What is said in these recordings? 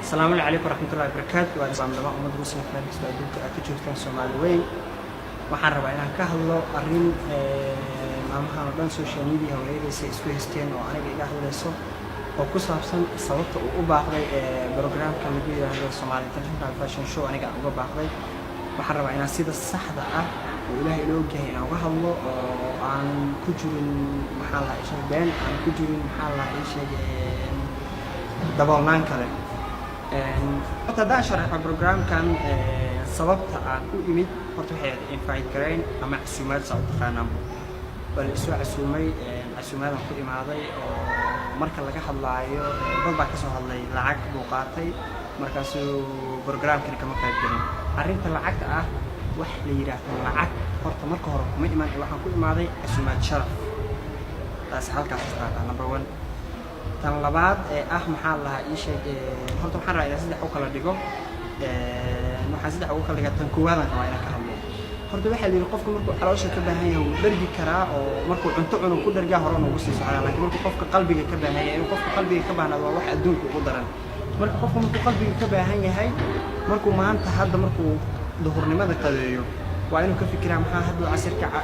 السلام عليكم ورحمة الله وبركاته. وأنا سامي محمد مسلم خالد استوديوك أكيد كان سومالي وين waxaan rabaa inaan ka hadlo arrin maalmahan dhan social media haweeneysa isku haysteen oo aniga iga hadlayso oo ku saabsan sababta uu u baaqday programka lagu yiraahdo Somali International Fashion Show aniga uga baaqday. waxaan rabaa inaan sida saxda ah oo Ilaahay inoo geeyay inaan uga hadlo oo aan ku jirin maxaa la isha been aan ku jirin maxaa la isha daboolnaan kale hadda sharaxa programkan sababta aan u imid horta waxay invite gareyn ama casuumaad soo taqaanaan bal isoo casuumadan ku imaaday oo marka laga hadlaayo dad baa ka soo hadlay lacag buu qaatay markaasuu programkan kama qayb galin. arrinta lacagta ah wax la yiraahdo lacag horta marka hore kuma imaan waxaan ku imaaday casuumaad sharaf taas halkaas taata number 1. tan labaad maxaa la ii sheegay horta waxaan rabaa saddex u kala dhigo waxaan saddex ugu kala dhigaa tan koowaad aan rabaa inaan ka hadlo. horta waxaa la yiri qofku markuu caloosha ka baahan yahay wuu dhargi karaa oo markuu cunto cuno ku dhargaa hore ugu sii socdaa laakiin markuu qofka qalbiga ka baahan yahay inuu qofka qalbiga ka baahnaado waa wax adduunka ugu daran. marka qofku markuu qalbiga ka baahan yahay markuu maanta hadda markuu duhurnimada qadeeyo waa inuu ka fikiraa maxaa hadda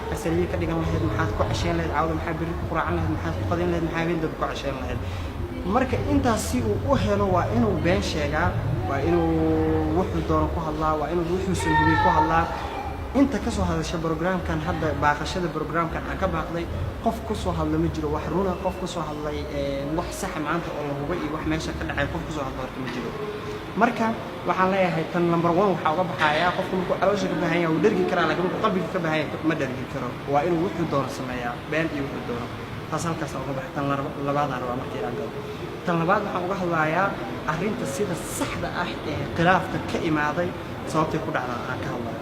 casriye ka dhigan lahayd maxaad ku casheen lahayd caawda maxaa biri ku quraacan lahayd maxaad ku qadin lahayd maxaa habeenada ku casheen lahayd. marka intaas si uu u helo waa inuu been sheegaa waa inuu wuxuu doono ku hadlaa waa inuu wuxuu soo gudbiyay ku hadlaa. inta ka soo hadashay programkan hadda baaqashada programkan aan ka baaqday qof ku soo hadla ma jiro wax runa qof ku soo hadlay wax sax maanta oo la hubo iyo wax meesha ka dhacay qof ku soo hadla horta ma jiro. marka waxaan leeyahay tan number 1 waxa uga baxaya qofku markuu caloosha ka baahan yahay uu dhargi karaa laakiin markuu qalbiga ka baahan yahay ma dhargi karo waa inuu wuxuu doono sameeyaa been iyo wuxuu doono taas halkaas uga baxay. tan labaad aan rabaa markii aan galo tan labaad waxaan uga hadlayaa arrinta sida saxda ah ee khilaafka ka imaaday sababtay ku dhacday aan ka hadlayo.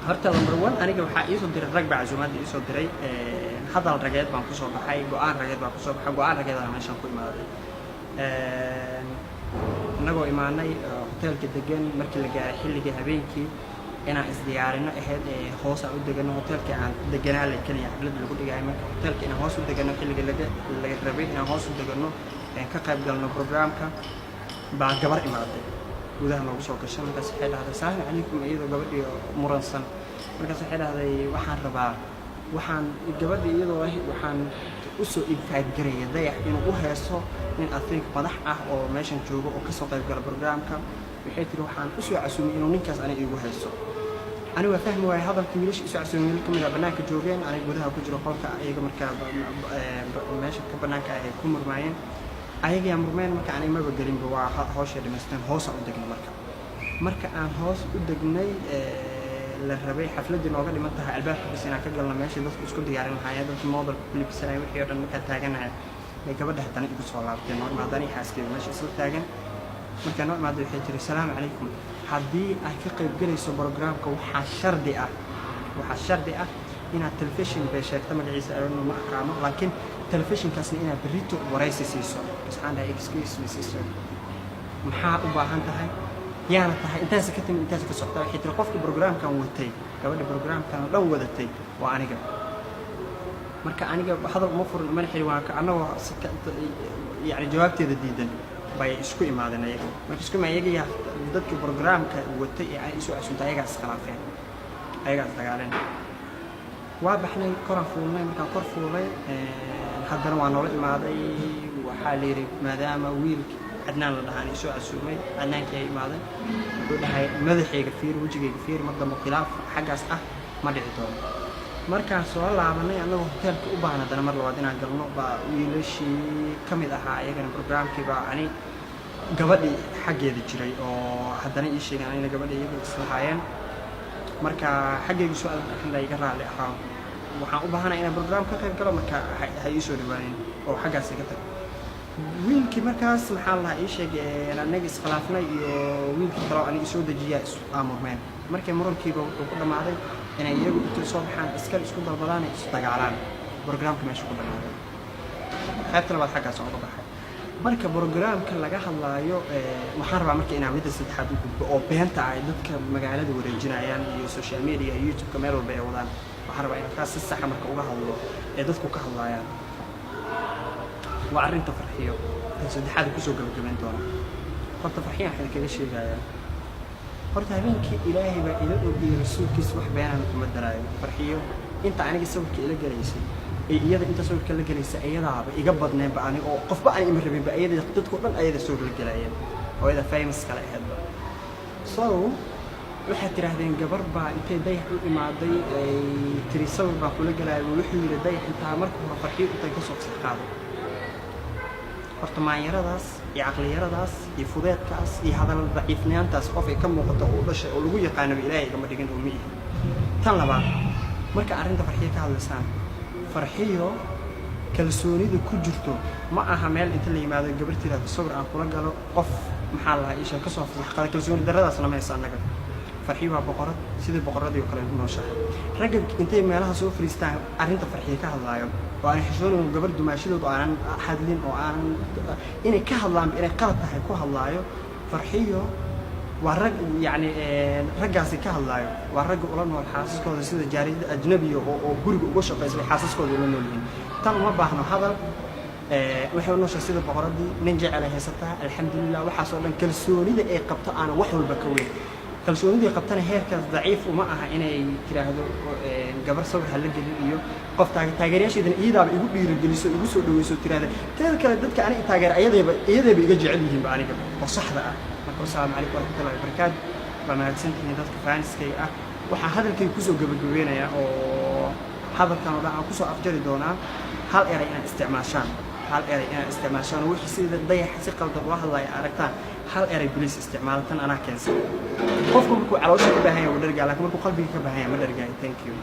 horta number 1 aniga waxa ii soo diray rag baa casuumaad ii soo diray hadal rageed baan ku soo baxay go'aan rageed baan ku soo baxay go'aan rageed aan meeshan ku imaaday anagoo imaanay hotelka degan markii la gaaray xilliga habeenkii inaan isdiyaarino ahayd hoos aan u degano hotelka aan deganaa la kaliya xaflad lagu dhigay marka hotelka inaan hoos u degano xilliga laga rabay inaan hoos u degano ka qayb galno programka baa gabar imaaday gudaha loogu soo gashay markaas waxay dhahday assalaamu calaykum iyadoo gabadhii muransan markaas waxay dhahday waxaan rabaa waxaan gabadhii iyadoo waxaan u soo invite gareeyay dayax inuu u heeso nin athletic madax ah oo meeshan joogo oo ka soo qayb gala programka waxay tiri waxaan u soo casuumay inuu ninkaas aniga igu heeso. aniga waa fahmi waayay hadalka wiilasha isu casuumay wiil kamid ah banaanka joogeen aniga gudaha ku jiro qolka ayaga markaa meesha ka banaanka ay ku murmaayeen ayaga murmeen marka aniga ma galinba waa hawsha dhimaystaan hoos aan u degnay marka aan hoos u degnay la rabay xafladii nooga dhiman tahay albaabka bas inaan ka galno meesha dadku isku diyaarin lahaayeen dadka model filibsanay wixii oo dhan marka taaganahay ay gabadha hadana igu soo laabtay noo imaadani xaaskii meesha isla taagan marka noo imaado waxay tiri assalaamu calaykum haddii ay ka qayb galayso programka waxaa shardi ah inaad telefishin bay sheegta magaciisa aanu ma aqaano laakiin telefishinkaasna inaad berrito waraysi siiso waxaan dhahay excuse me sister maxaa u baahan tahay yaana tahay intaas ka timid intaas ka socota waxay tiri qofka programkan watay gabadha programkan dhan wadatay waa aniga. marka aniga hadal uma furin mana xiri waan ka anagoo yani jawaabteeda diidan bay isku imaadeen ayaga marka isku iyaga dadka programka watay ee ay isu casuuntay ayaga iskhilaafeen ayaga dagaaleen waa baxnay kor fuulnay marka kor fuulay haddana waa noola imaaday waxaa la yiri maadaama wiilka adnaan la dhahaan isu casuumay adnaanka ay imaaday wuxuu dhahay madaxayga fiir wajigayga fiir madama khilaaf xaggaas ah ma dhici doono. markaan soo laabanay anagoo hotelka u baahan haddana mar labaad inaan galno baa wiilashii ka mid ahaa ayagana programkii baa ani gabadhii xaggeeda jiray oo haddana ii sheegeen anina gabadha iyaga islahaayeen marka xaggaygu soo alxamdulilah iga raali ahaa waxaan u baahanahay inaan program ka qayb galo marka ha ii soo dhawaaneen oo xaggaas iga tag wiilkii markaas maxaa la ii sheegay anaga iskhilaafnay iyo wiilkii kale aniga soo dejiyaa isu aamurmeen markay murankiiba wuxuu ku dhamaaday inay iyagu inta soo baxaan iskal isku dalbadaan is dagaalaan programka meesha ku dhamaaday qaybta labaad xaggaas uga baxay. marka programka laga hadlaayo waxaan rabaa marka inaan midda saddexaad u gudbo oo beenta ay dadka magaalada wareejinayaan iyo social media iyo YouTube meel walba ay wadaan waxaan rabaa inaan kaas si sax marka uga hadlo ee dadku ka hadlayaan waa arrinta farxiyo saddexaad ku soo gabagabeyn doona horta farxiyan waxaan kaga sheegayaa horta habeenkii ilaahay baa ila ogiyey rasuulkiisa wax beenaan kuma daraayo farxiyo inta aniga sawirka ila galaysay ee iyada inta sawirka la galaysay iyadaaba iga badneenba aniga oo qofba aan ima rabinba iyada dadku dhan ayada sawir la galayeen oo iyada famous kale ahaydba so waxay tiraahdeen gabar baa intay dayax u imaaday ay tiri sawir baa kula galaayo wuxuu yiri dayax intaa marka hore farxiyo intay ka soo qaado horta maanyaradaas iyo aqliyaradaas iyo fudeedkaas iyo hadal daciifnaantaas qof ay ka muuqato oo dhashay oo lagu yaqaano ilaahay kama dhigin oo miyi tan labaad marka arrinta farxiyo ka hadlaysaan farxiyo kalsoonida ku jirto ma aha meel inta la yimaado gabartiida sawir aan kula galo qof maxaa la isha ka soo fasaxay kalsooni daradaasna ma haysan anaga farxiyo waa boqorad sidii boqoradii kale u nooshahay ragga intay meelaha soo fariistaan arrinta farxiyo ka hadlaayo oo aan xishoonin gabar dumaashadood aan hadlin oo aan inay ka hadlaan inay qalad tahay ku hadlaayo farxiyo waa rag yani raggaasi ka hadlaayo waa rag ula nool xaasaskooda sida jaariyada ajnabiga oo guriga uga shaqeysay xaasaskooda ula nool yihiin tan uma baahno hadal waxay nooshaa sida boqoradii nin jecel ay haysataa alxamdulillah waxaasoo dhan kalsoonida ay qabto aan wax walba ka weyn kalsoonidii qabtana heerkaas daciif uma aha inay tiraahdo gabar sawir hal la gelin iyo qof taageerayaasheedana iyadaaba igu dhiirigeliso igu soo dhaweyso tiraahdo teeda kale dadka aniga taageer iyadaba iga jecel yihiin ba aniga oo saxda ah marka assalaamu calaykum waraxmatullahi wabarakaatu waa mahadsantihiin dadka faaniskay ah waxaa hadalkayga kusoo gabagabeynaya oo hadalkan oo dhan aan kusoo afjari doonaa hal eray inaan isticmaashaan wixii sida dayax si qaldan uga hadlaya aragtaan hal eray bilis isticmaal tan anaa keensan qofku markuu caloosha ka baahan yahay wuu dhargaa laakiin markuu qalbiga ka baahan yahay ma dhargaayo thank you